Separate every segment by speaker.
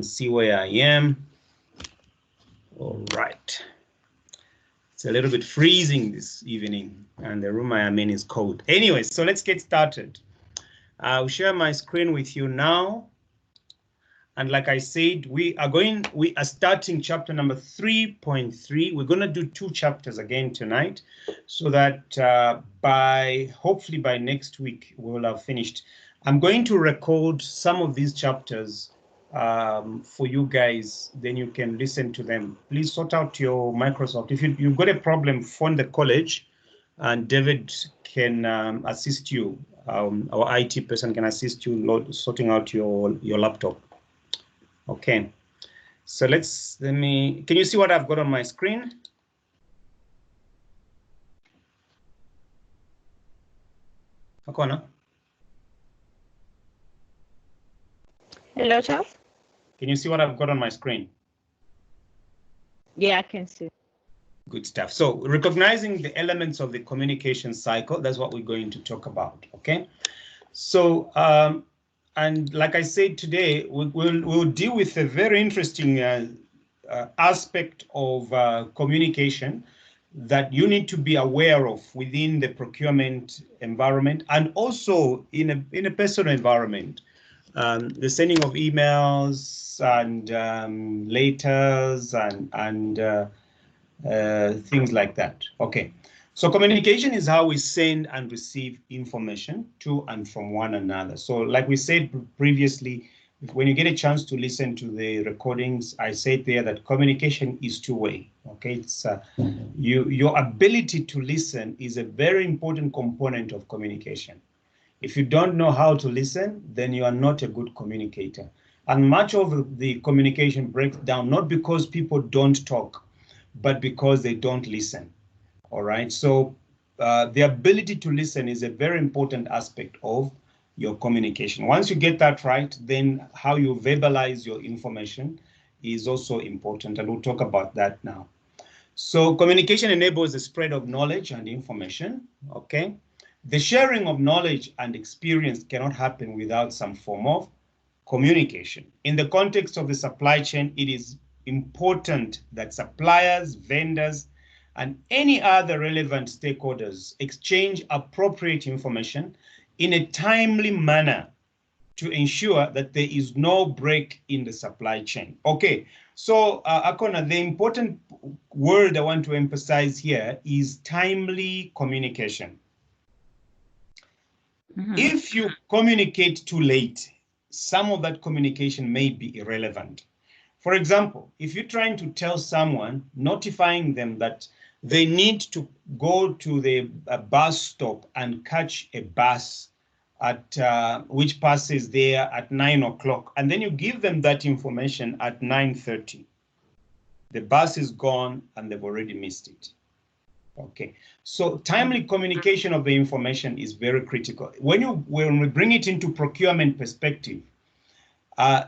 Speaker 1: can see where I am. All right. It's a little bit freezing this evening, and the room I am in is cold. Anyway, so let's get started. I'll share my screen with you now. And like I said, we are starting chapter number 3.3. We're going to do 2 chapters again tonight, so that hopefully by next week we will have finished. I'm going to record some of these chapters for you guys, then you can listen to them. Please sort out your Microsoft. If you've got a problem, phone the college, and David can assist you. Our IT person can assist you sorting out your laptop. Okay, so can you see what I've got on my screen? Akona?
Speaker 2: Hello, Charles.
Speaker 1: Can you see what I've got on my screen?
Speaker 2: Yeah, I can see.
Speaker 1: Good stuff. So recognizing the elements of the communication cycle, that's what we're going to talk about, okay? So, and like I said today, we'll deal with a very interesting aspect of communication that you need to be aware of within the procurement environment and also in a personal environment. The sending of emails and letters and things like that. Okay. So communication is how we send and receive information to and from one another. So like we said previously, when you get a chance to listen to the recordings, I said there that communication is two-way. Okay, it's your ability to listen is a very important component of communication. If you don't know how to listen, then you are not a good communicator. And much of the communication breaks down not because people don't talk, but because they don't listen. All right, so the ability to listen is a very important aspect of your communication. Once you get that right, then how you verbalize your information is also important, and we'll talk about that now. So communication enables the spread of knowledge and information, okay? The sharing of knowledge and experience cannot happen without some form of communication. In the context of the supply chain, it is important that suppliers, vendors, and any other relevant stakeholders exchange appropriate information in a timely manner to ensure that there is no break in the supply chain. Okay, so Akona, the important word I want to emphasize here is timely communication. Mm-hmm. If you communicate too late, some of that communication may be irrelevant. For example, if you're trying to tell someone, notifying them that they need to go to the bus stop and catch a bus at which passes there at 9 o'clock, and then you give them that information at 9:30. The bus is gone and they've already missed it. Okay, so timely communication of the information is very critical. When we bring it into procurement perspective,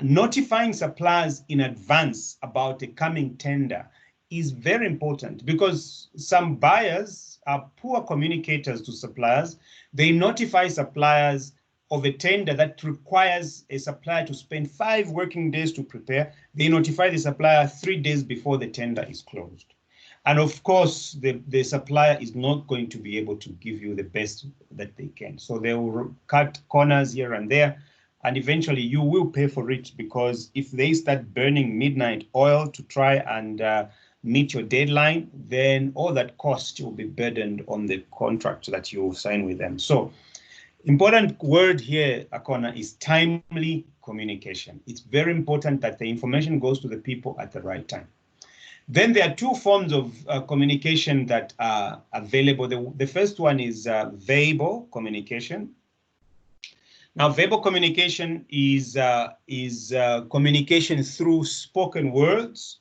Speaker 1: notifying suppliers in advance about a coming tender is very important, because some buyers are poor communicators to suppliers. They notify suppliers of a tender that requires a supplier to spend 5 working days to prepare. They notify the supplier 3 days before the tender is closed. And of course, the supplier is not going to be able to give you the best that they can. So they will cut corners here and there, and eventually you will pay for it, because if they start burning midnight oil to try and meet your deadline, then all that cost will be burdened on the contract that you sign with them. So important word here, Akona, is timely communication. It's very important that the information goes to the people at the right time. Then there are 2 forms of communication that are available. The first one is verbal communication. Now, verbal communication is communication through spoken words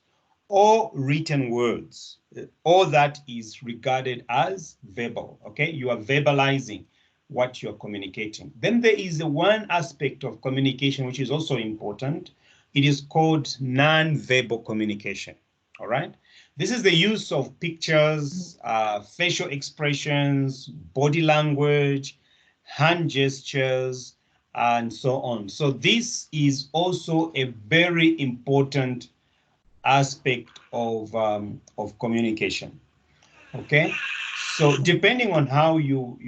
Speaker 1: or written words. All that is regarded as verbal, okay? You are verbalizing what you're communicating. Then there is one aspect of communication which is also important. It is called non-verbal communication, all right? This is the use of pictures, facial expressions, body language, hand gestures, and so on. So this is also a very important aspect of communication. Okay, so depending on how you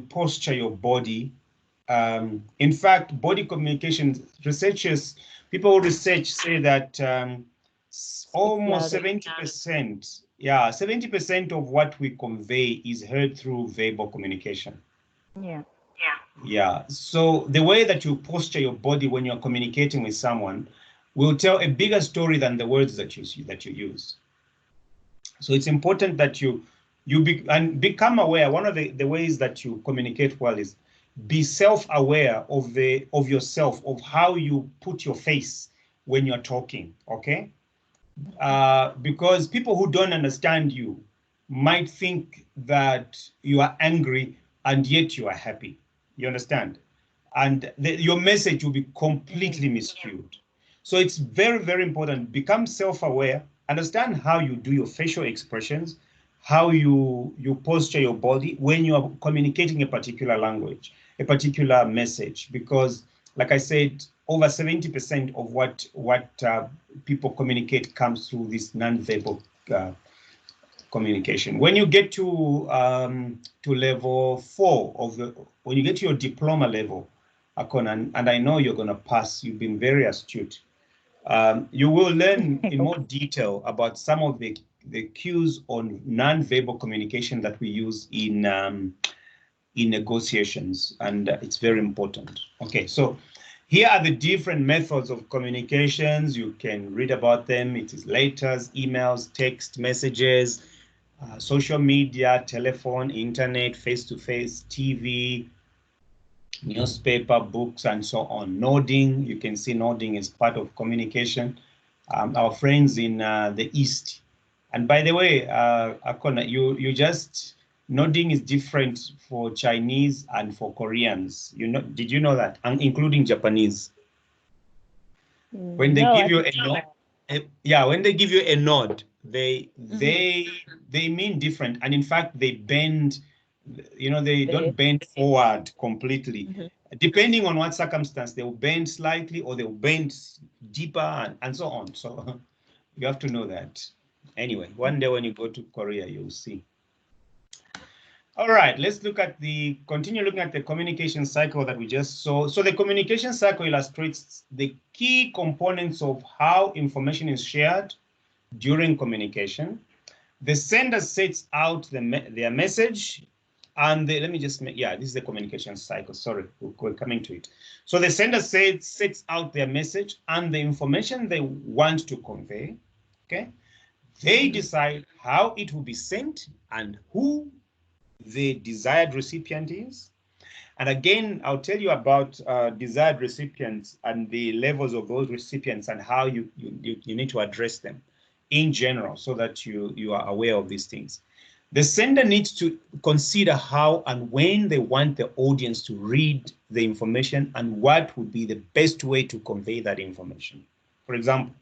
Speaker 1: posture your body, in fact, body communication researchers, people who research say that almost 70%, yeah, 70% of what we convey is heard through verbal communication.
Speaker 2: Yeah.
Speaker 1: Yeah, so the way that you posture your body when you're communicating with someone will tell a bigger story than the words that you use. So it's important that you become aware. One of the ways that you communicate well is be self-aware of yourself, of how you put your face when you're talking. Okay, because people who don't understand you might think that you are angry and yet you are happy. You understand? And your message will be completely miscued. So it's very, very important. Become self-aware, understand how you do your facial expressions, how you posture your body when you are communicating a particular language, a particular message, because like I said, over 70% of what people communicate comes through this non-verbal communication. When you get to level 4 of when you get to your diploma level, Akon, and I know you're going to pass, you've been very astute. You will learn in more detail about some of the cues on non-verbal communication that we use in negotiations, and it's very important. Okay, so here are the different methods of communications. You can read about them. It is letters, emails, text messages, social media, telephone, internet, face-to-face, TV, newspaper, books, and so on. Nodding, you can see nodding is part of communication. Our friends in the East. And by the way, Akona, you just, nodding is different for Chinese and for Koreans. Did you know that? And including Japanese. When they give you a nod, yeah, when they give you a nod, they mean different. And in fact, they bend, they don't bend forward completely. Depending on what circumstance, they'll bend slightly or they'll bend deeper and so on. So you have to know that. Anyway, one day when you go to Korea, you'll see. All right, let's continue looking at the communication cycle that we just saw. So the communication cycle illustrates the key components of how information is shared during communication. The sender sets out their message, and let me just make, yeah, this is the communication cycle. Sorry, we're coming to it. So the sender sets out their message and the information they want to convey. Okay, they decide how it will be sent and who the desired recipient is. And again, I'll tell you about desired recipients and the levels of those recipients and how you need to address them in general so that you are aware of these things. The sender needs to consider how and when they want the audience to read the information and what would be the best way to convey that information. For example,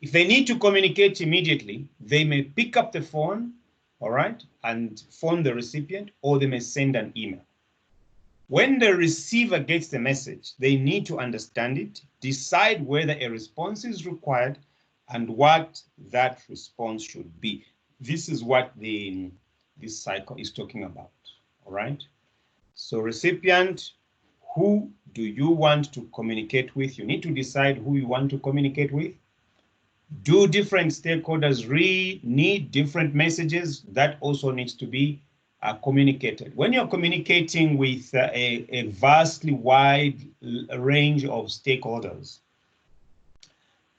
Speaker 1: if they need to communicate immediately, they may pick up the phone, all right, and phone the recipient, or they may send an email. When the receiver gets the message, they need to understand it, decide whether a response is required, and what that response should be. This is what this cycle is talking about, all right? So recipient, who do you want to communicate with? You need to decide who you want to communicate with. Do different stakeholders need different messages? That also needs to be communicated. When you're communicating with a vastly wide range of stakeholders,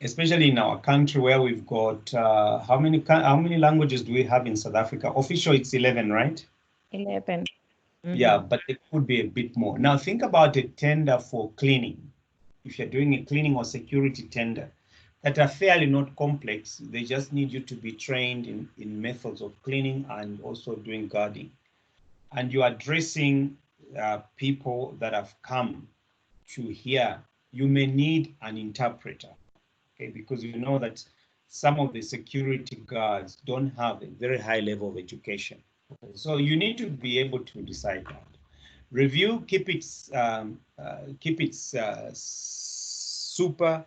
Speaker 1: especially in our country where we've got, how many languages do we have in South Africa? Official, it's 11, right?
Speaker 2: 11.
Speaker 1: Yeah, but it could be a bit more. Now think about a tender for cleaning. If you're doing a cleaning or security tender, that are fairly not complex. They just need you to be trained in methods of cleaning and also doing guarding. And you're addressing people that have come to hear. You may need an interpreter, okay, because you know that some of the security guards don't have a very high level of education. So you need to be able to decide that. Review, keep it super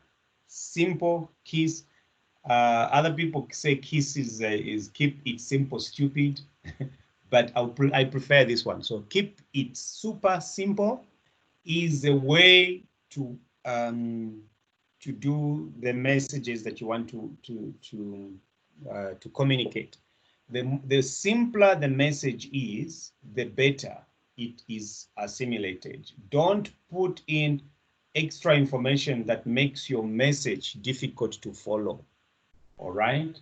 Speaker 1: simple. KISS. Other people say KISS is keep it simple, stupid, but I prefer this one. So keep it super simple is a way to do the messages that you want to communicate. The simpler the message is, the better it is assimilated. Don't put in extra information that makes your message difficult to follow. All right.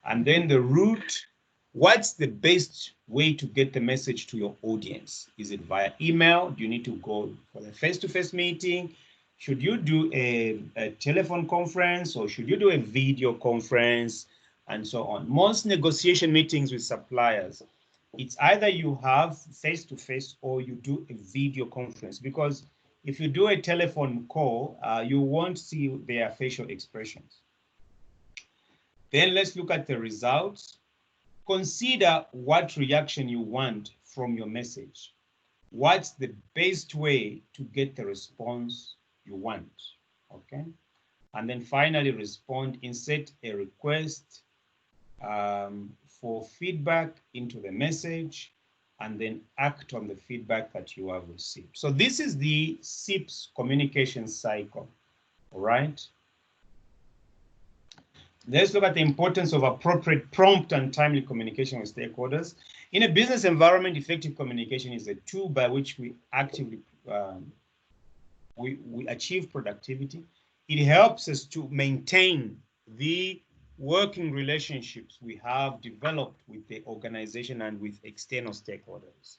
Speaker 1: And then the route, what's the best way to get the message to your audience? Is it via email? Do you need to go for a face-to-face meeting? Should you do a telephone conference, or should you do a video conference, and so on? Most negotiation meetings with suppliers, it's either you have face-to-face or you do a video conference, because if you do a telephone call, you won't see their facial expressions. Then let's look at the results. Consider what reaction you want from your message. What's the best way to get the response you want? Okay. And then finally respond, insert a request for feedback into the message, and then act on the feedback that you have received. So this is the SIPS communication cycle, all right? Let's look at the importance of appropriate, prompt, and timely communication with stakeholders. In a business environment, effective communication is a tool by which we actively we achieve productivity. It helps us to maintain the working relationships we have developed with the organization and with external stakeholders.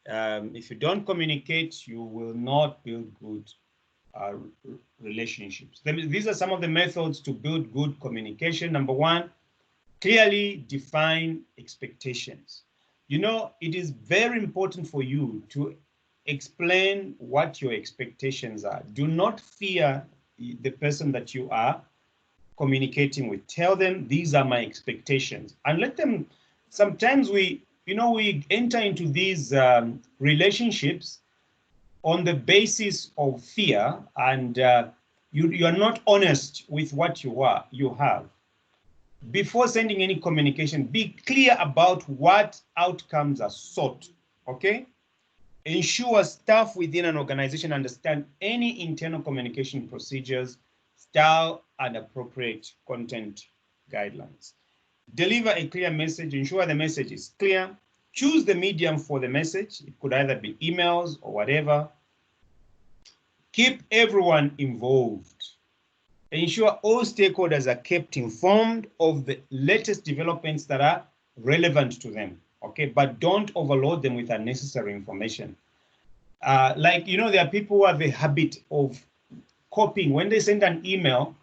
Speaker 1: If you don't communicate, you will not build good relationships. These are some of the methods to build good communication. Number one, clearly define expectations. You know, it is very important for you to explain what your expectations are. Do not fear the person that you are communicating with. Tell them, these are my expectations, and let them. Sometimes we enter into these relationships on the basis of fear, and you are not honest with what you have. Before sending any communication, be clear about what outcomes are sought, okay? Ensure staff within an organization understand any internal communication procedures, style, and appropriate content guidelines. Deliver a clear message. Ensure the message is clear. Choose the medium for the message. It could either be emails or whatever. Keep everyone involved. Ensure all stakeholders are kept informed of the latest developments that are relevant to them, okay? But don't overload them with unnecessary information. There are people who have a habit of copying. When they send an email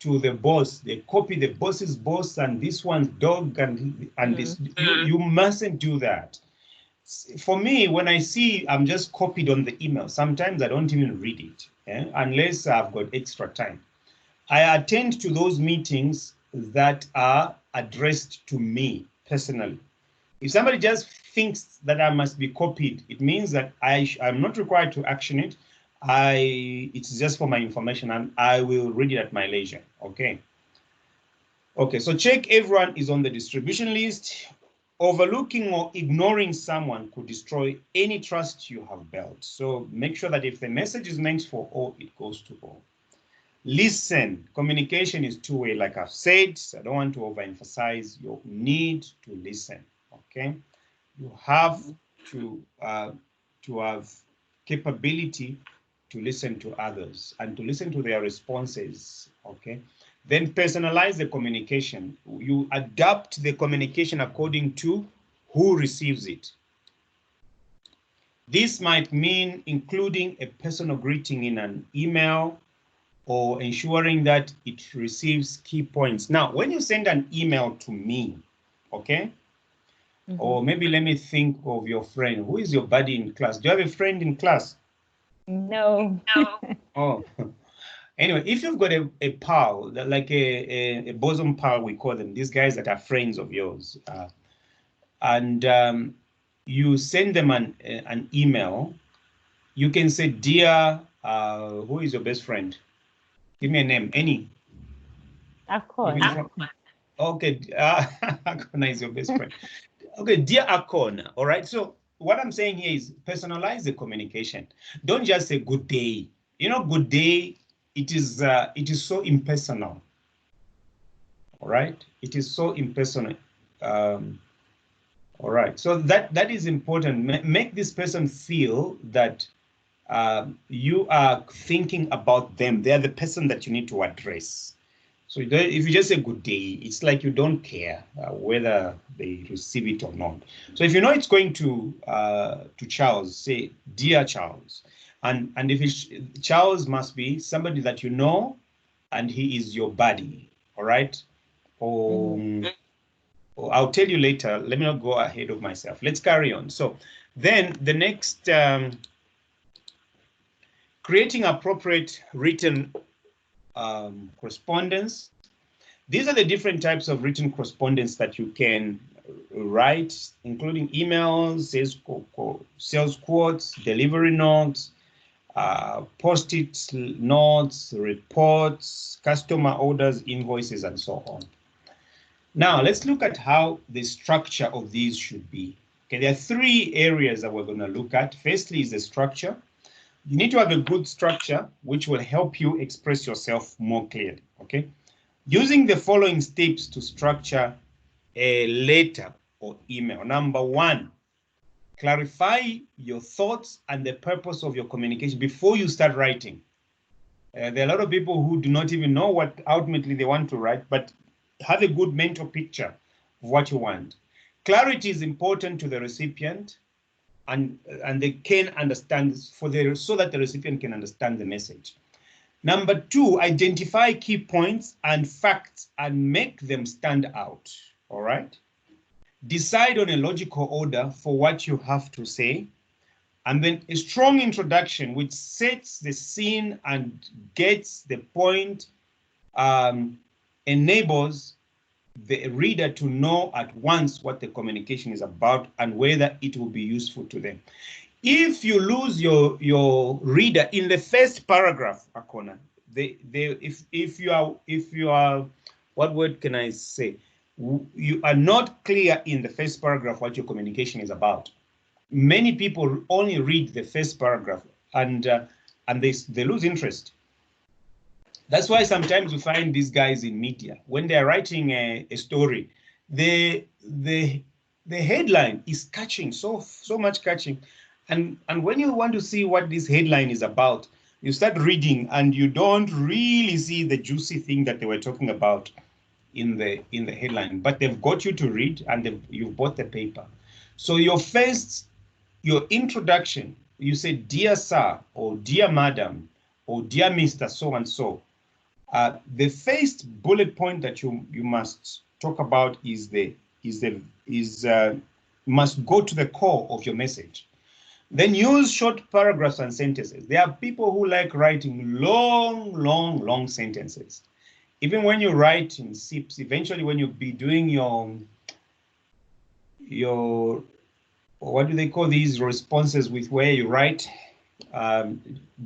Speaker 1: to the boss, they copy the boss's boss and this one's dog and this. You mustn't do that. For me, when I see I'm just copied on the email, sometimes I don't even read it, unless I've got extra time. I attend to those meetings that are addressed to me personally. If somebody just thinks that I must be copied, it means that I'm not required to action it. It's just for my information, and I will read it at my leisure. Okay. Okay, so check everyone is on the distribution list. Overlooking or ignoring someone could destroy any trust you have built. So make sure that if the message is meant for all, it goes to all. Listen. Communication is two-way, like I've said. So I don't want to overemphasize your need to listen. Okay, you have to have capability to listen to others and to listen to their responses. Okay, then personalize the communication. You adapt the communication according to who receives it. This might mean including a personal greeting in an email, or ensuring that it receives key points. Now, when you send an email to me, okay, or maybe let me think of your friend. Who is your buddy in class? Do you have a friend in class?
Speaker 2: No.
Speaker 1: Oh, anyway, if you've got a pal, like a bosom pal, we call them, these guys that are friends of yours, and you send them an email, You can say, dear, who is your best friend? Give me a name, any.
Speaker 2: Akona.
Speaker 1: Okay, Akona is your best friend. Okay, dear Akona, all right? So what I'm saying here is personalize the communication. Don't just say good day. You know, good day, it is so impersonal, all right? It is so impersonal. All right, so that is important. Make this person feel that you are thinking about them. They are the person that you need to address. So if you just say good day, it's like you don't care whether they receive it or not. So if you know it's going to Charles, say dear Charles, and if it's, Charles must be somebody that you know, and he is your buddy. All right, or I'll tell you later. Let me not go ahead of myself. Let's carry on. So then the next, creating appropriate written correspondence. These are the different types of written correspondence that you can write, including emails, sales quotes, delivery notes, post-it notes, reports, customer orders, invoices, and so on. Now, let's look at how the structure of these should be. Okay, there are three areas that we're going to look at. Firstly is the structure. You need to have a good structure which will help you express yourself more clearly, okay? Using the following steps to structure a letter or email. Number one, clarify your thoughts and the purpose of your communication before you start writing. There are a lot of people who do not even know what ultimately they want to write, but have a good mental picture of what you want. Clarity is important to the recipient, and they can understand so that the recipient can understand the message. Number two, identify key points and facts and make them stand out, all right? Decide on a logical order for what you have to say, and then a strong introduction which sets the scene and gets the point, enables the reader to know at once what the communication is about and whether it will be useful to them. If you lose your reader in the first paragraph, Akona, if you are, what word can I say? You are not clear in the first paragraph what your communication is about. Many people only read the first paragraph and they lose interest. That's why sometimes we find these guys in media when they're writing a story, the headline is catching so much catching, and when you want to see what this headline is about, you start reading and you don't really see the juicy thing that they were talking about in the headline, but they've got you to read and you've bought the paper. So your introduction, you say dear sir or dear madam or dear Mr. so and so. The first bullet point that you must talk about must go to the core of your message. Then use short paragraphs and sentences. There are people who like writing long sentences. Even when you write in SIPs, eventually when you be doing your what do they call these responses with where you write,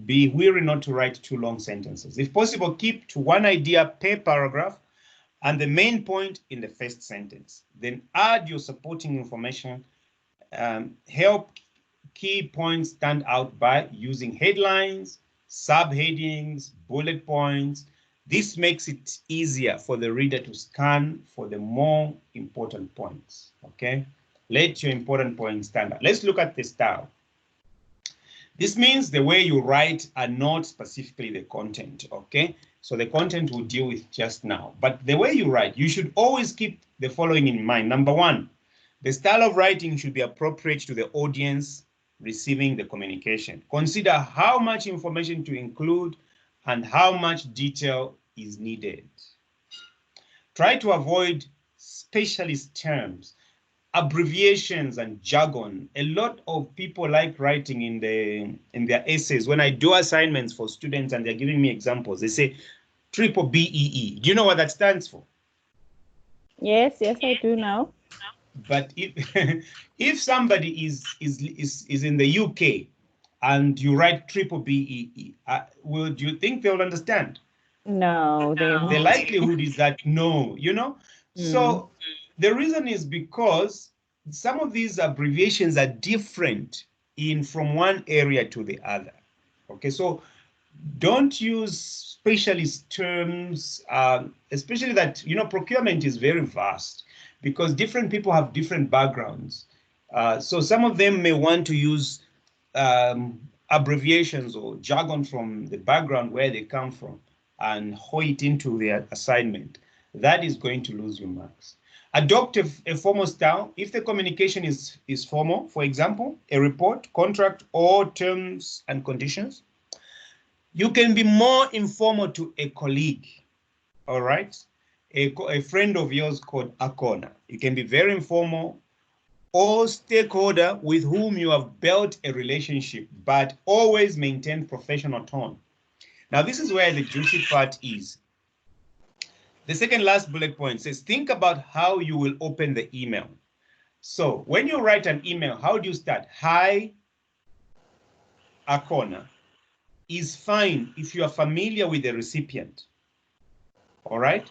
Speaker 1: be wary not to write too long sentences. If possible, keep to one idea per paragraph and the main point in the first sentence. Then add your supporting information. Help key points stand out by using headlines, subheadings, bullet points. This makes it easier for the reader to scan for the more important points, okay? Let your important points stand out. Let's look at the style. This means the way you write and not specifically the content, okay? So the content we'll deal with just now, but the way you write, you should always keep the following in mind. Number one, the style of writing should be appropriate to the audience receiving the communication. Consider how much information to include and how much detail is needed. Try to avoid specialist terms, abbreviations and jargon. A lot of people like writing in their essays. When I do assignments for students and they're giving me examples, they say triple BEE. Do you know what that stands for?
Speaker 2: Yes, I do now.
Speaker 1: But if if somebody is in the UK and you write triple BEE, do you think they'll understand?
Speaker 2: No, they
Speaker 1: The
Speaker 2: won't.
Speaker 1: likelihood is that no, you know? So the reason is because some of these abbreviations are different from one area to the other. Okay, so don't use specialist terms, especially that, you know, procurement is very vast because different people have different backgrounds. So some of them may want to use abbreviations or jargon from the background where they come from and hoe it into their assignment. That is going to lose you marks. Adopt a formal style if the communication is formal, for example, a report, contract, or terms and conditions. You can be more informal to a colleague, all right? A friend of yours called Akona. You can be very informal, or stakeholder with whom you have built a relationship, but always maintain professional tone. Now, this is where the juicy part is. The second last bullet point says, think about how you will open the email. So when you write an email, how do you start? Hi, Akona is fine if you are familiar with the recipient. All right?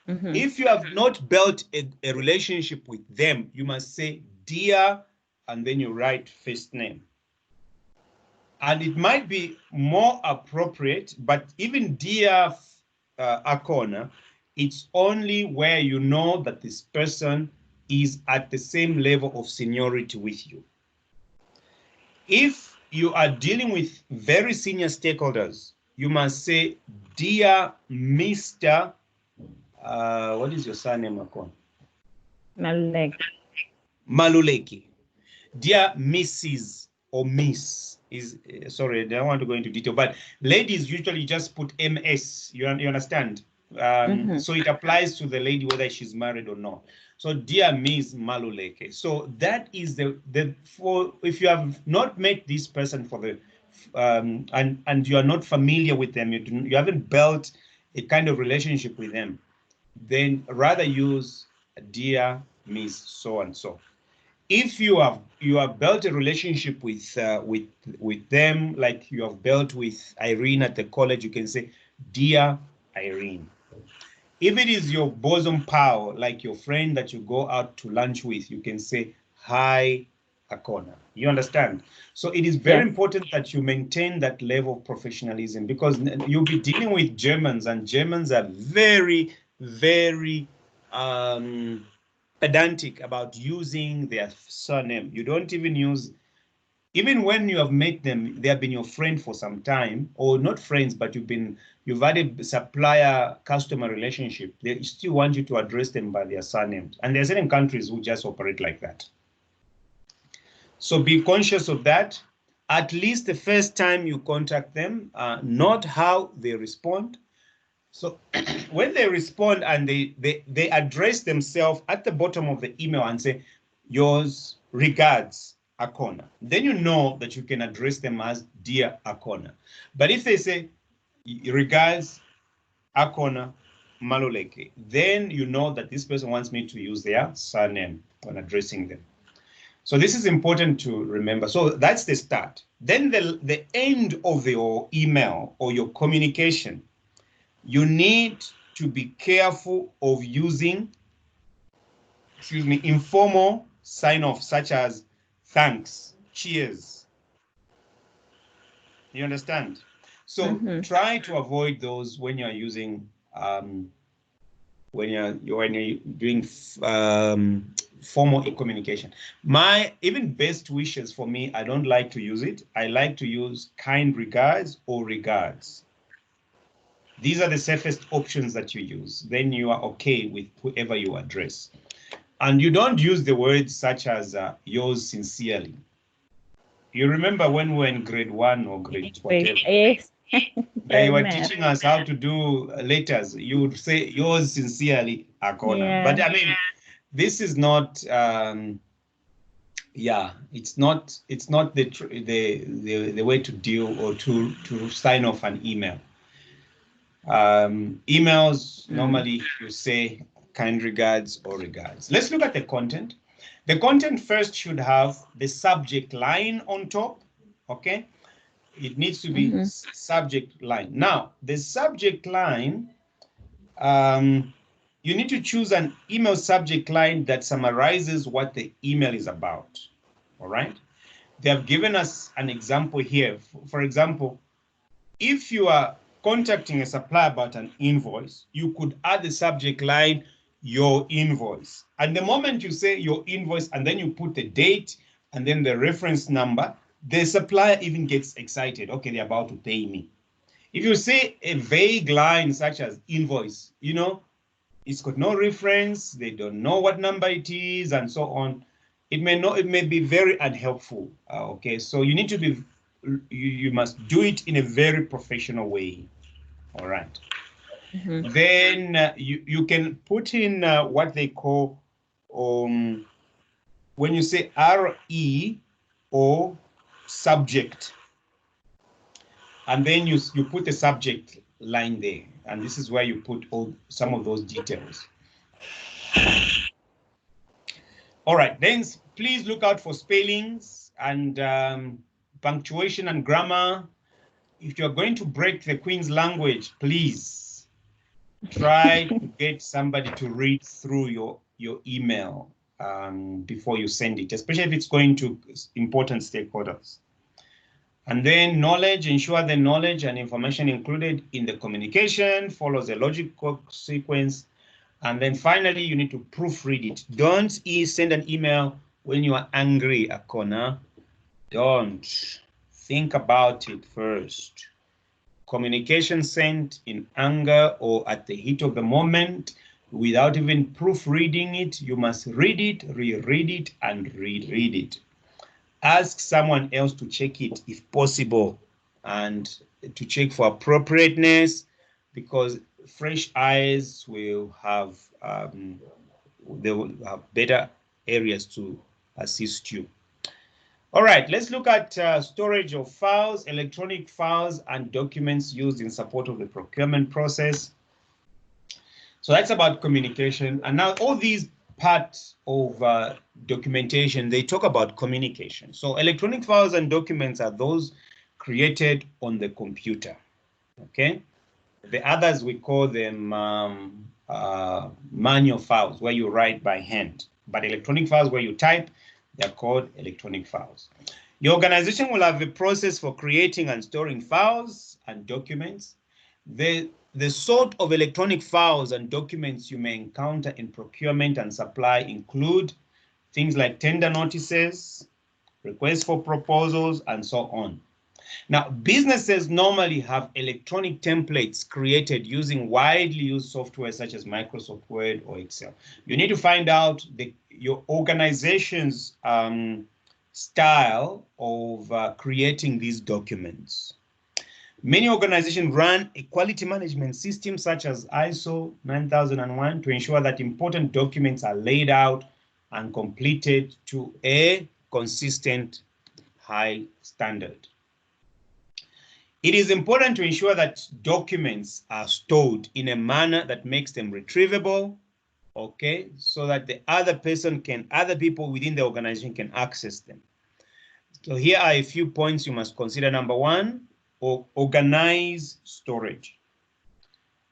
Speaker 1: If you have not built a relationship with them, you must say, dear, and then you write first name. And it might be more appropriate, but even dear Akona, it's only where you know that this person is at the same level of seniority with you. If you are dealing with very senior stakeholders, you must say, dear Mr. What is your surname, Akon?
Speaker 2: Maluleki.
Speaker 1: Maluleki. Dear Mrs. or Miss is, sorry, I don't want to go into detail, but ladies usually just put MS, you understand? So it applies to the lady whether she's married or not. So dear Ms. Maluleke. So that is for if you have not met this person for the and you are not familiar with them, you haven't built a kind of relationship with them, then rather use dear Ms. so and so. If you have built a relationship with them, like you have built with Irene at the college, you can say, dear Irene. If it is your bosom pal, like your friend that you go out to lunch with, you can say, hi, Akona. You understand? So it is very important that you maintain that level of professionalism, because you'll be dealing with Germans, and Germans are very, very pedantic about using their surname. You don't even use, even when you have met them, they have been your friend for some time, or not friends, but you've had a supplier customer relationship. They still want you to address them by their surnames. And there are certain countries who just operate like that. So be conscious of that. At least the first time you contact them, not how they respond. So when they respond and they address themselves at the bottom of the email and say, yours regards, Akona, then you know that you can address them as dear Akona. But if they say regards Akona Maluleke, then you know that this person wants me to use their surname when addressing them. So this is important to remember. So that's the start. Then the end of your email or your communication, you need to be careful of using, informal sign-off such as thanks, cheers. You understand? So try to avoid those when you're using, when you're doing formal communication. My even best wishes for me, I don't like to use it. I like to use kind regards or regards. These are the safest options that you use. Then you are okay with whoever you address. And you don't use the words such as yours sincerely. You remember when we were in grade 1 or grade whatever?
Speaker 2: Yes.
Speaker 1: They were teaching us how to do letters. You would say yours sincerely, Akona.
Speaker 2: Yeah.
Speaker 1: But I mean, this is not, it's not the way to deal or to sign off an email. Emails, normally you say kind regards or regards. Let's look at the content. The content first should have the subject line on top, okay? It needs to be subject line. Now, the subject line, you need to choose an email subject line that summarizes what the email is about. All right. They have given us an example here. For example, if you are contacting a supplier about an invoice, you could add the subject line, your invoice. And the moment you say your invoice and then you put the date and then the reference number, the supplier even gets excited. Okay, they're about to pay me. If you say a vague line such as invoice, you know, it's got no reference, they don't know what number it is, and so on. It may be very unhelpful. Okay, so you need to be, you must do it in a very professional way. All right. Then you can put in what they call, when you say RE or subject, and then you put the subject line there, and this is where you put some of those details. All right, then please look out for spellings and punctuation and grammar. If you're going to break the Queen's language, please try to get somebody to read through your email before you send it, especially if it's going to important stakeholders. And then knowledge, ensure the knowledge and information included in the communication follows a logical sequence. And then finally, you need to proofread it. Don't send an email when you are angry, Akona. Don't. Think about it first. Communication sent in anger or at the heat of the moment without even proofreading it, you must read it, reread it, and reread it. Ask someone else to check it if possible and to check for appropriateness, because fresh eyes will have they will have better areas to assist you. All right, let's look at storage of files, electronic files, and documents used in support of the procurement process. So that's about communication. And now all these parts of documentation, they talk about communication. So electronic files and documents are those created on the computer, okay? The others, we call them manual files, where you write by hand. But electronic files where you type, they're called electronic files. Your organization will have a process for creating and storing files and documents. The sort of electronic files and documents you may encounter in procurement and supply include things like tender notices, requests for proposals, and so on. Now, businesses normally have electronic templates created using widely used software such as Microsoft Word or Excel. You need to find out your organization's style of creating these documents. Many organizations run a quality management system such as ISO 9001 to ensure that important documents are laid out and completed to a consistent high standard. It is important to ensure that documents are stored in a manner that makes them retrievable, okay, so that the other people within the organization can access them. So here are a few points you must consider. Number one, organize storage.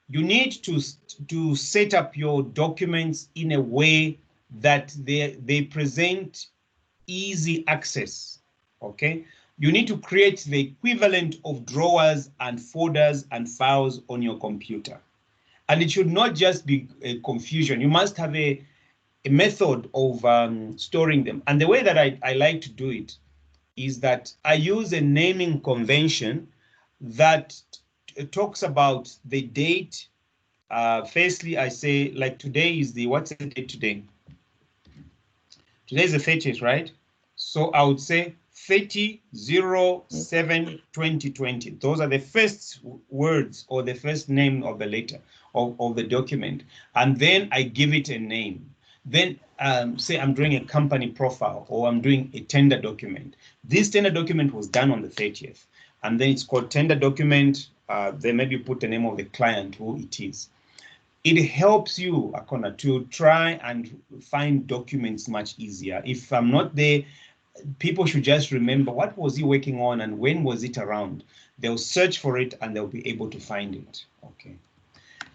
Speaker 1: You need to set up your documents in a way that they present easy access, okay? You need to create the equivalent of drawers and folders and files on your computer. And it should not just be a confusion. You must have a method of storing them. And the way that I like to do it is that I use a naming convention that talks about the date. Firstly, I say, like, today is what's the date today? Today is the 30th, right? So I would say 30/07/2020. Those are the first words or the first name of the letter of the document. And then I give it a name. Then say I'm doing a company profile or I'm doing a tender document. This tender document was done on the 30th. And then it's called tender document. Then maybe you put the name of the client, who it is. It helps you, Akona, to try and find documents much easier. If I'm not there, people should just remember what was he working on and when was it around. They'll search for it and they'll be able to find it. Okay.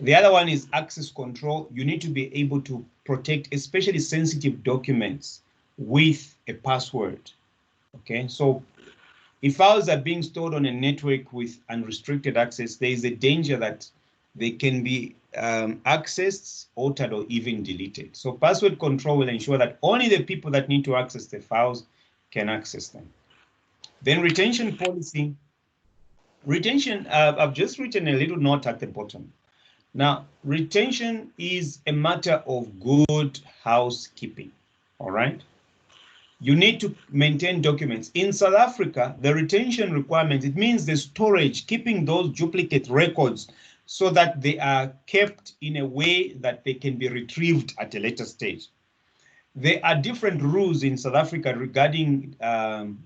Speaker 1: The other one is access control. You need to be able to protect especially sensitive documents with a password. Okay, so if files are being stored on a network with unrestricted access, there is a danger that they can be accessed, altered, or even deleted. So password control will ensure that only the people that need to access the files can access them. Then retention policy. Retention, I've just written a little note at the bottom. Now, retention is a matter of good housekeeping, all right? You need to maintain documents. In South Africa, the retention requirements, it means the storage, keeping those duplicate records so that they are kept in a way that they can be retrieved at a later stage. There are different rules in South Africa regarding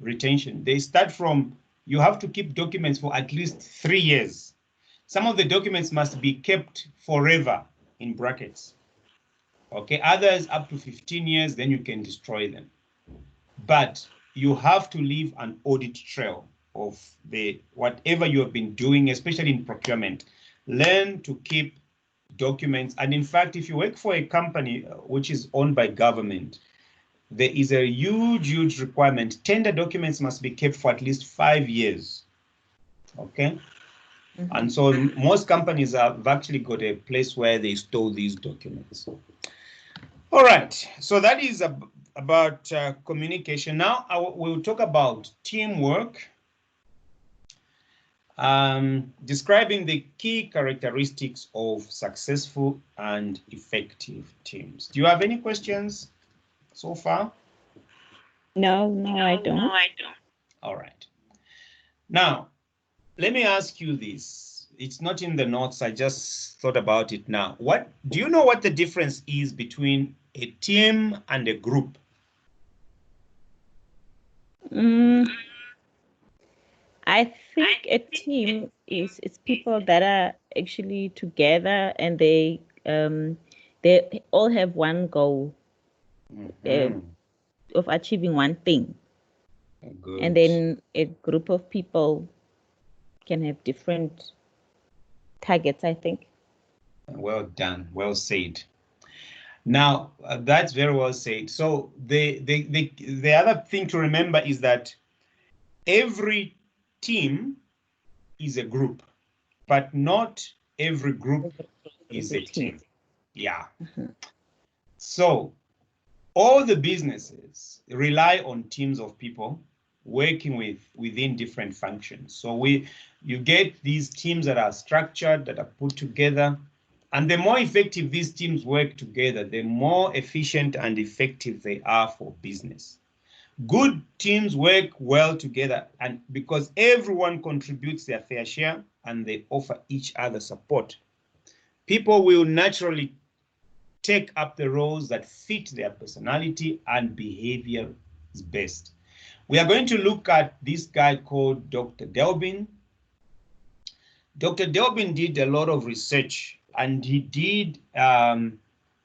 Speaker 1: retention. They start from, you have to keep documents for at least 3 years. Some of the documents must be kept forever, in brackets. Okay, others up to 15 years, then you can destroy them. But you have to leave an audit trail of the whatever you have been doing, especially in procurement. Learn to keep documents. And in fact, if you work for a company which is owned by government, there is a huge requirement. Tender documents must be kept for at least 5 years. Okay. Mm-hmm. And so most companies have actually got a place where they store these documents. All right, so that is about communication. Now we'll talk about teamwork, describing the key characteristics of successful and effective teams. Do you have any questions so far?
Speaker 2: No, I don't.
Speaker 1: All right. Now, let me ask you this. It's not in the notes. I just thought about it now. What do you know what the difference is between a team and a group?
Speaker 2: I think a team is people that are actually together and they all have one goal of achieving one thing. Good. And then a group of people can have different targets, I think.
Speaker 1: Well done. Well said. Now, that's very well said. So the other thing to remember is that every team is a group, but not every group is a team. Yeah. Mm-hmm. So all the businesses rely on teams of people working within different functions. So you get these teams that are structured, that are put together, and the more effective these teams work together, the more efficient and effective they are for business. Good teams work well together, and because everyone contributes their fair share and they offer each other support, people will naturally take up the roles that fit their personality and behavior is best. We are going to look at this guy called Dr. Delbin. Dr. Delbin did a lot of research, and he did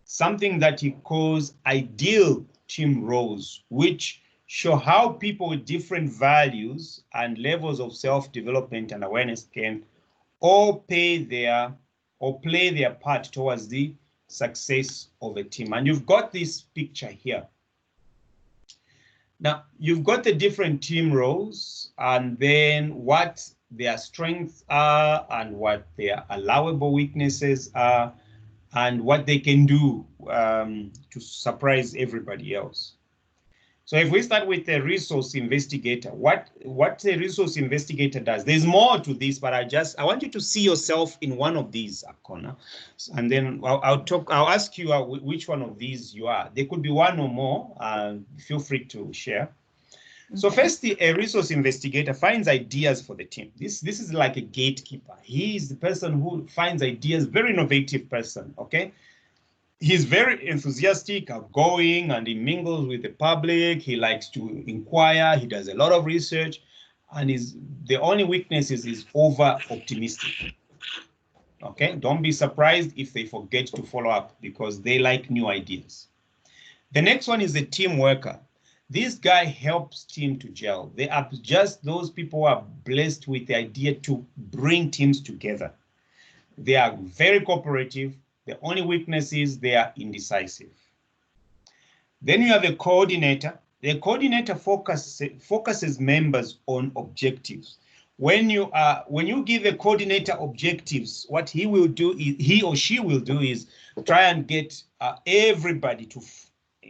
Speaker 1: something that he calls ideal team roles, which show how people with different values and levels of self-development and awareness can all play their part towards the success of a team. And you've got this picture here. Now, you've got the different team roles and then what their strengths are and what their allowable weaknesses are and what they can do to surprise everybody else. So if we start with the resource investigator, what the resource investigator does, there's more to this, but I want you to see yourself in one of these, Akona, and then I'll ask you which one of these you are. There could be one or more, feel free to share. Okay. So firstly, a resource investigator finds ideas for the team. This is like a gatekeeper. He is the person who finds ideas, very innovative person, okay? He's very enthusiastic, outgoing, and he mingles with the public. He likes to inquire. He does a lot of research, and the only weakness is he's over-optimistic. Okay, don't be surprised if they forget to follow up because they like new ideas. The next one is the team worker. This guy helps team to gel. They are just those people who are blessed with the idea to bring teams together. They are very cooperative. The only weakness is they are indecisive. Then you have a coordinator. The coordinator focuses members on objectives. When you give a coordinator objectives, what he or she will do is try and get everybody to.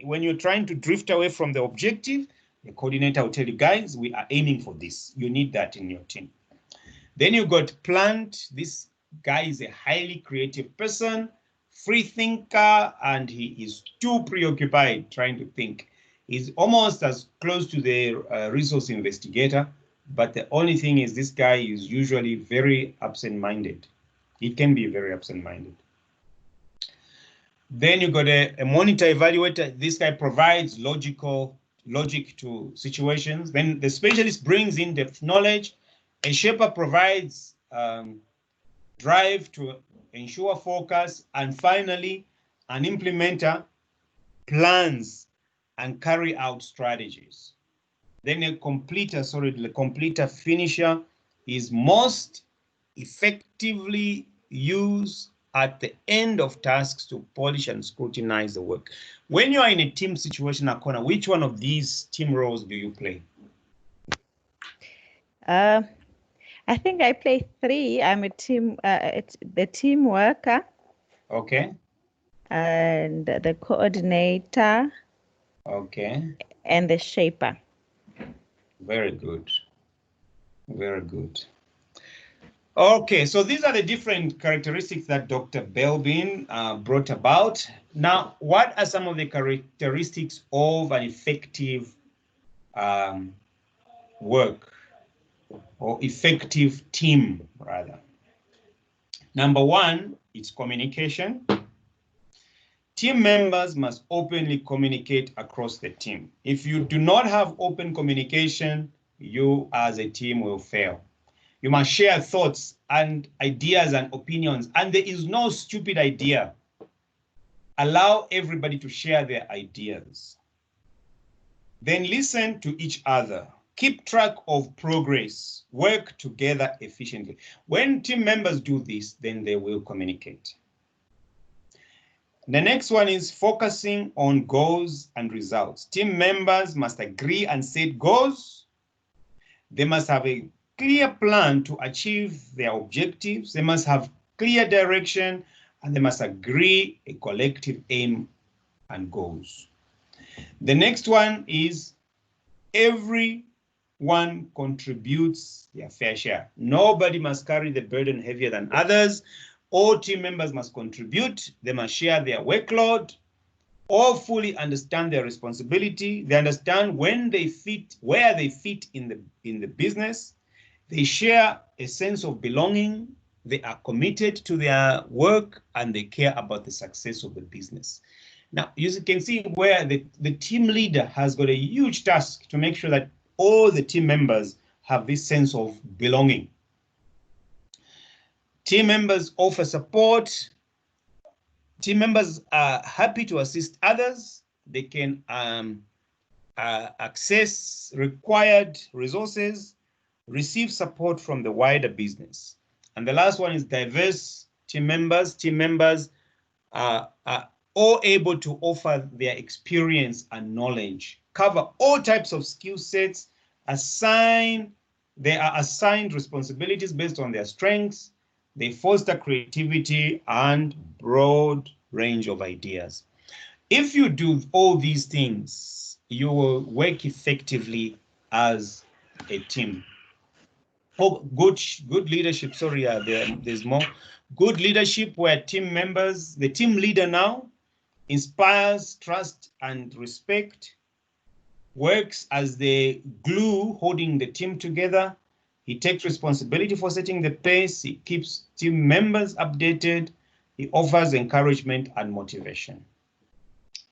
Speaker 1: When you're trying to drift away from the objective, the coordinator will tell you, guys, we are aiming for this. You need that in your team. Then you got plant. This guy is a highly creative person, free thinker, and he is too preoccupied trying to think. He's almost as close to the resource investigator, but the only thing is this guy is usually very absent-minded. He can be very absent-minded. Then you got a monitor evaluator. This guy provides logic to situations. Then the specialist brings in-depth knowledge. A shaper provides drive to ensure focus. And finally, an implementer plans and carry out strategies. Then the completer finisher is most effectively used at the end of tasks to polish and scrutinize the work. When you are in a team situation, Akona, which one of these team roles do you play?
Speaker 2: I think I play 3. I'm a team, the team worker.
Speaker 1: Okay.
Speaker 2: And the coordinator.
Speaker 1: Okay.
Speaker 2: And the shaper.
Speaker 1: Very good. Very good. Okay, so these are the different characteristics that Dr. Belbin brought about. Now, what are some of the characteristics of an effective work or effective team, rather? Number 1, it's communication. Team members must openly communicate across the team. If you do not have open communication, you as a team will fail. You must share thoughts and ideas and opinions, and there is no stupid idea. Allow everybody to share their ideas. Then listen to each other. Keep track of progress. Work together efficiently. When team members do this, then they will communicate. The next one is focusing on goals and results. Team members must agree and set goals. They must have a clear plan to achieve their objectives. They must have clear direction, and they must agree a collective aim and goals. The next one is everyone contributes their fair share. Nobody must carry the burden heavier than others. All team members must contribute. They must share their workload. All fully understand their responsibility. They understand when they fit, where they fit in the business. They share a sense of belonging. They are committed to their work and they care about the success of the business. Now, you can see where the team leader has got a huge task to make sure that all the team members have this sense of belonging. Team members offer support. Team members are happy to assist others. They can access required resources, receive support from the wider business. And the last one is diverse team members. Team members are all able to offer their experience and knowledge, cover all types of skill sets, they are assigned responsibilities based on their strengths. They foster creativity and broad range of ideas. If you do all these things, you will work effectively as a team. Oh, good leadership. Sorry, there's more. Good leadership where team members, the team leader now, inspires trust and respect, works as the glue holding the team together. He takes responsibility for setting the pace. He keeps team members updated. He offers encouragement and motivation.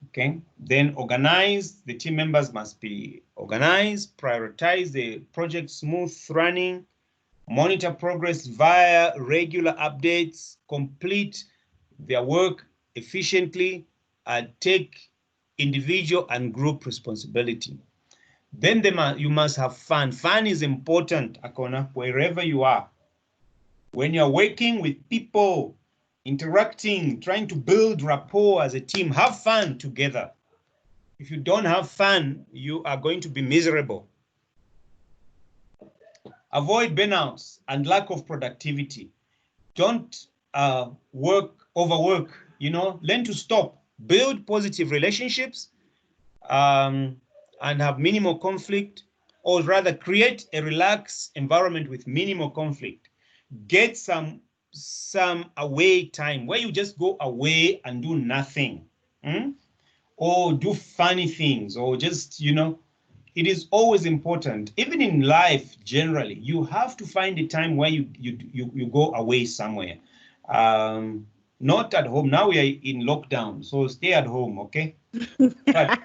Speaker 1: Okay, then organize. The team members must be organized, prioritize the project smooth running, monitor progress via regular updates, complete their work efficiently, and take individual and group responsibility. Then you must have fun. Fun is important, Akona, wherever you are. When you're working with people, interacting, trying to build rapport as a team, have fun together. If you don't have fun, you are going to be miserable. Avoid burnouts and lack of productivity. Don't overwork, learn to stop. Build positive relationships and have minimal conflict, or rather create a relaxed environment with minimal conflict. Get some away time where you just go away and do nothing, or do funny things, or just, it is always important, even in life generally, you have to find a time where you go away somewhere. Not at home. Now we are in lockdown, so stay at home, okay? But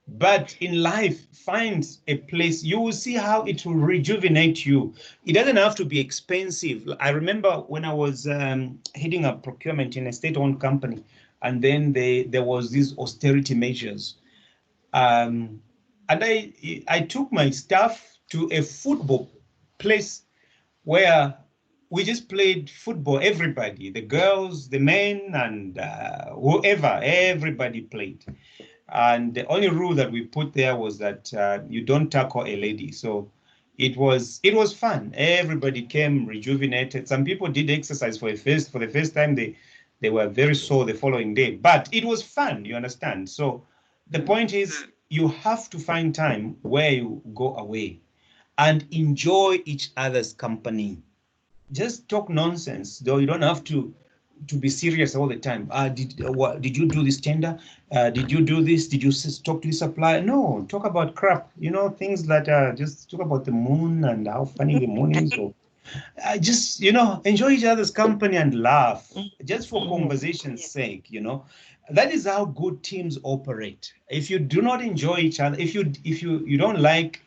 Speaker 1: but in life, find a place. You will see how it will rejuvenate you. It doesn't have to be expensive. I remember when I was heading a procurement in a state-owned company, and then there was these austerity measures. And I took my staff to a football place where we just played football, everybody, the girls, the men, and whoever, everybody played. And the only rule that we put there was that you don't tackle a lady. So it was fun. Everybody came rejuvenated. Some people did exercise for the first time. They were very sore the following day, but it was fun, you understand? So the point is, you have to find time where you go away and enjoy each other's company. Just talk nonsense, though. You don't have to be serious all the time. Did you do this tender? Did you do this? Did you talk to the supplier? No, talk about crap. Things that just talk about the moon and how funny the moon is. Or just, enjoy each other's company and laugh, just for conversation's sake. That is how good teams operate. If you do not enjoy each other, if you don't like,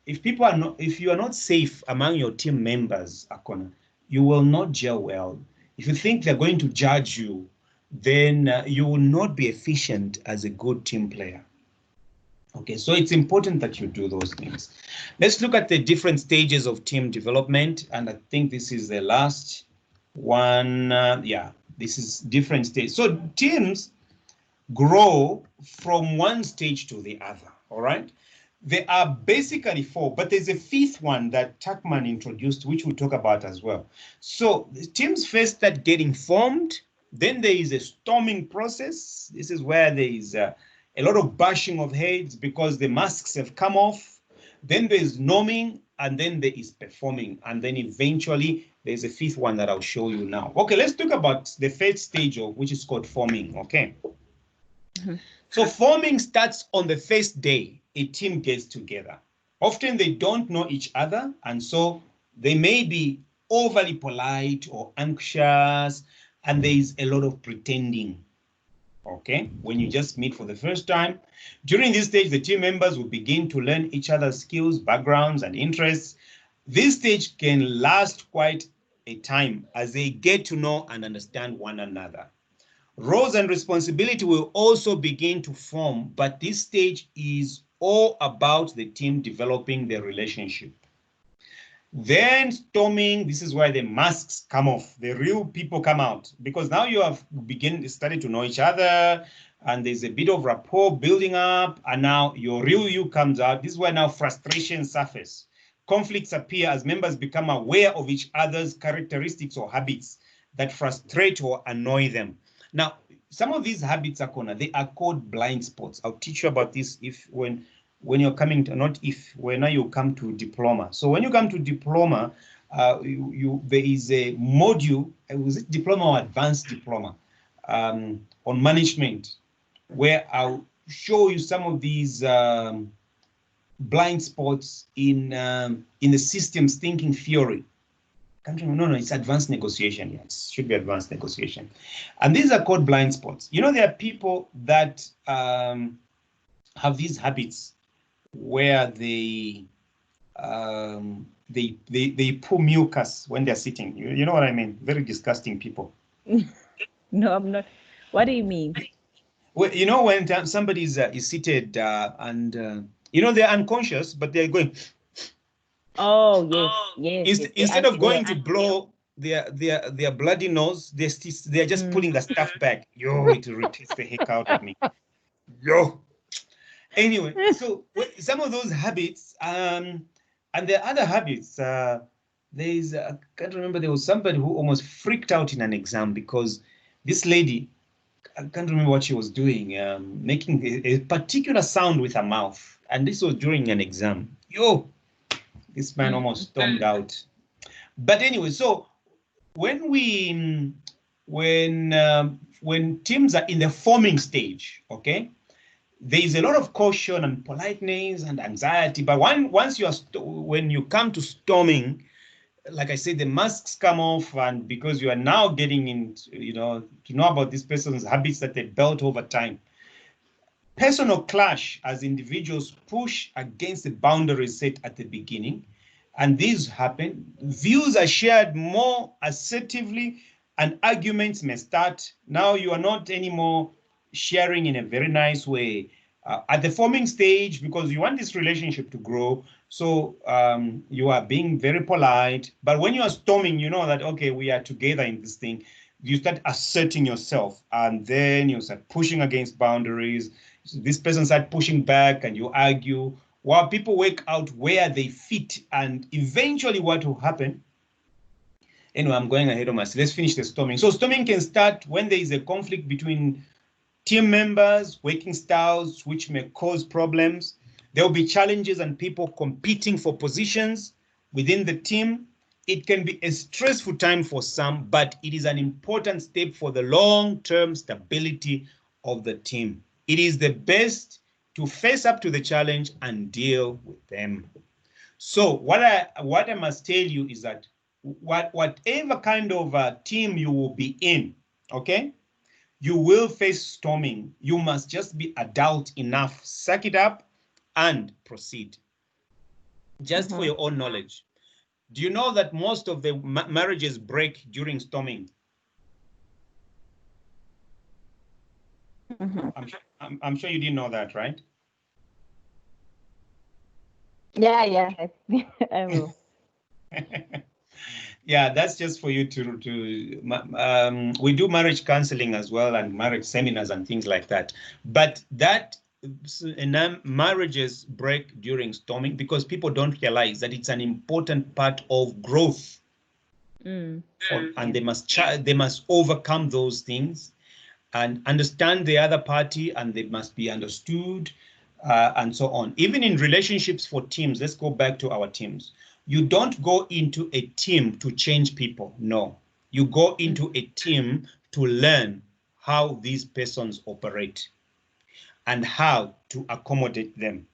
Speaker 1: if you are not safe among your team members, Akona, you will not gel well. If you think they're going to judge you, then you will not be efficient as a good team player. Okay, so it's important that you do those things. Let's look at the different stages of team development. And I think this is the last one. Yeah, this is different stage. So teams grow from one stage to the other, all right? There are basically 4, but there's a 5th one that Tuckman introduced, which we'll talk about as well. So the teams first start getting formed, then there is a storming process. This is where there is a lot of bashing of heads because the masks have come off. Then there's norming, and then there is performing, and then eventually there's a 5th one that I'll show you now. Okay, let's talk about the 1st stage, which is called forming, okay? So forming starts on the first day a team gets together. Often they don't know each other, and so they may be overly polite or anxious, and there is a lot of pretending. Okay, when you just meet for the first time. During this stage, the team members will begin to learn each other's skills, backgrounds, and interests. This stage can last quite a time as they get to know and understand one another. Roles and responsibility will also begin to form, but this stage is all about the team developing their relationship. Then storming, this is where the masks come off, the real people come out, because now you have started to know each other, and there's a bit of rapport building up, and now your real you comes out. This is where now frustration surfaces. Conflicts appear as members become aware of each other's characteristics or habits that frustrate or annoy them. Now, some of these habits they are called blind spots. I'll teach you about this when you're coming to, when you come to diploma. So when you come to diploma, there is a module, was it diploma or advanced diploma, on management, where I'll show you some of these blind spots in the systems thinking theory. No, it's advanced negotiation. Yes, should be advanced negotiation. And these are called blind spots. There are people that have these habits where they pull mucus when they're sitting. You know what I mean? Very disgusting people.
Speaker 2: No, I'm not. What do you mean?
Speaker 1: Well, you know, when somebody is seated and you know they're unconscious, but they're going.
Speaker 2: Oh, yes, yes, yes.
Speaker 1: Instead of
Speaker 2: They
Speaker 1: going to blow their bloody nose, they're just pulling the stuff back. Yo, it irritates the heck out of me. Yo. Anyway, so some of those habits, and there are other habits. There's I can't remember. There was somebody who almost freaked out in an exam because this lady, I can't remember what she was doing, making a particular sound with her mouth, and this was during an exam. Yo, this man almost stormed out. But anyway, so when we when teams are in the forming stage, okay, there is a lot of caution and politeness and anxiety. But once you are when you come to storming, like I said, the masks come off, and because you are now getting in, you know, to know about this person's habits that they built over time. Personal clash as individuals push against the boundaries set at the beginning, and these happen. Views are shared more assertively, and arguments may start. Now you are not anymore sharing in a very nice way at the forming stage, because you want this relationship to grow. So you are being very polite, but when you are storming, you know that, okay, we are together in this thing. You start asserting yourself, and then you start pushing against boundaries. This person start pushing back, and you argue while people work out where they fit, and eventually what will happen. Anyway, I'm going ahead of myself. Let's finish the storming. So storming can start when there is a conflict between team members, working styles, which may cause problems. There will be challenges and people competing for positions within the team. It can be a stressful time for some, but it is an important step for the long-term stability of the team. It is the best to face up to the challenge and deal with them. So what I must tell you is that whatever kind of team you will be in, okay, you will face storming. You must just be adult enough, suck it up and proceed. Just for your own knowledge, do you know that most of the marriages break during storming? I'm sure you didn't know that, right?
Speaker 2: Yeah, I will.
Speaker 1: Yeah, that's just for you to we do marriage counseling as well, and marriage seminars and things like that. But that marriages break during storming because people don't realize that it's an important part of growth. And they must overcome those things and understand the other party, and they must be understood, and so on. Even in relationships for teams, let's go back to our teams. You don't go into a team to change people. No, you go into a team to learn how these persons operate and how to accommodate them.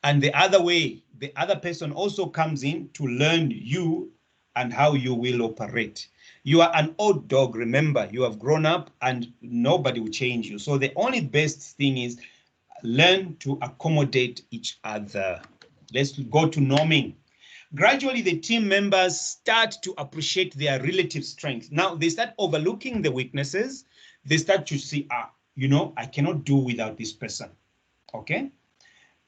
Speaker 1: And the other way, the other person also comes in to learn you and how you will operate. You are an old dog, remember, you have grown up and nobody will change you. So the only best thing is learn to accommodate each other. Let's go to norming. Gradually, the team members start to appreciate their relative strengths. Now, they start overlooking the weaknesses. They start to see, you know, I cannot do without this person, okay?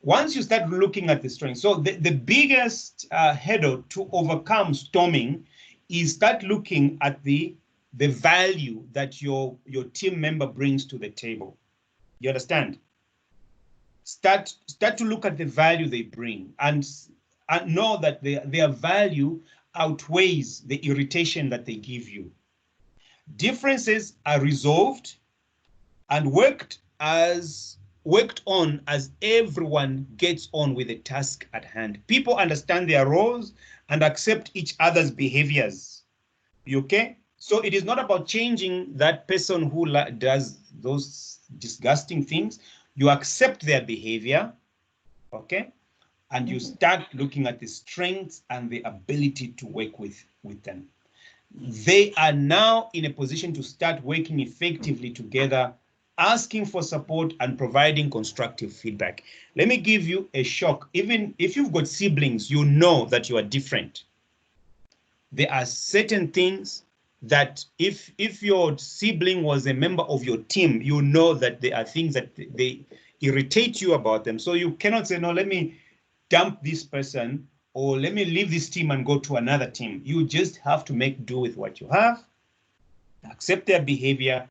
Speaker 1: Once you start looking at the strengths, so the biggest hurdle to overcome storming is start looking at the value that your team member brings to the table. You understand? Start to look at the value they bring and know that their value outweighs the irritation that they give you. Differences are resolved and worked on as everyone gets on with the task at hand. People understand their roles and accept each other's behaviors. Okay? So it is not about changing that person who does those disgusting things. You accept their behavior, okay? And you start looking at the strengths and the ability to work with them. They are now in a position to start working effectively together, asking for support and providing constructive feedback. Let me give you a shock. Even if you've got siblings, you know that you are different. There are certain things that if your sibling was a member of your team, you know that there are things that they irritate you about them. So you cannot say, no, let me dump this person, or let me leave this team and go to another team. You just have to make do with what you have, accept their behavior,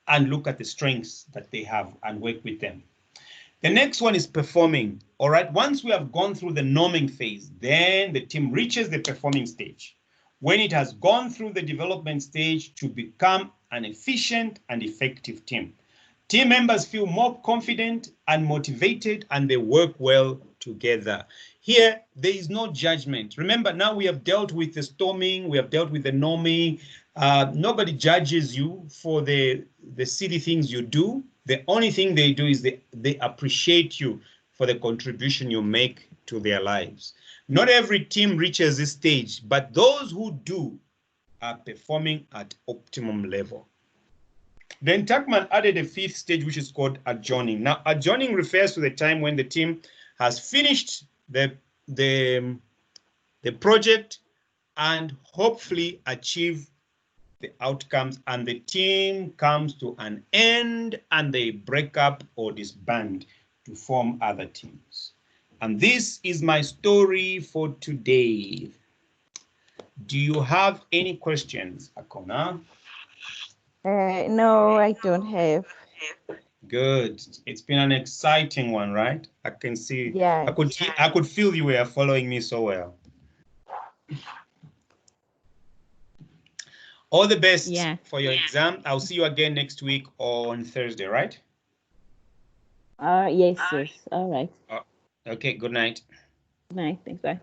Speaker 1: and look at the strengths that they have and work with them. The next one is performing. All right, once we have gone through the norming phase, then the team reaches the performing stage, when it has gone through the development stage to become an efficient and effective team. Team members feel more confident and motivated, and they work well together. Here, there is no judgment. Remember, now we have dealt with the storming, we have dealt with the norming. Nobody judges you for the silly things you do. The only thing they do is they appreciate you for the contribution you make to their lives. Not every team reaches this stage, but those who do are performing at optimum level. Then Tuckman added a fifth stage, which is called adjourning. Now, adjourning refers to the time when the team has finished the project and hopefully achieve the outcomes, and the team comes to an end and they break up or disband to form other teams. And this is my story for today. Do you have any questions, Akona?
Speaker 2: No, I don't have.
Speaker 1: Good. It's been an exciting one, right? I can see.
Speaker 2: Yeah.
Speaker 1: I could feel you were following me so well. All the best for your exam. I'll see you again next week on Thursday, right?
Speaker 2: Yes. All right.
Speaker 1: Okay, good night.
Speaker 2: Good night. Thanks. Bye.